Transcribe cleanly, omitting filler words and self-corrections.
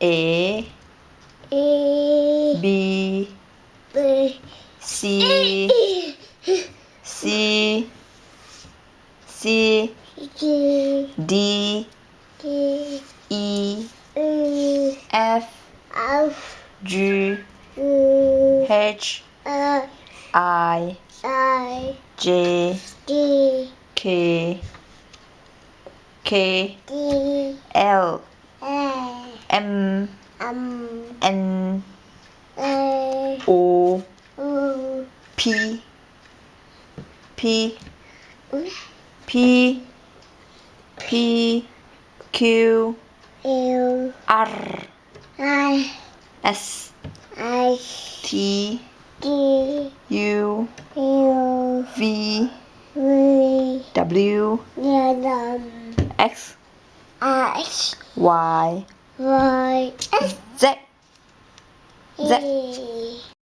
A E B B C C C G D D E E F F G G H I I J D K D L A M N A O U P P Q L R I S I T D U U V V W X X Y Y Z Z E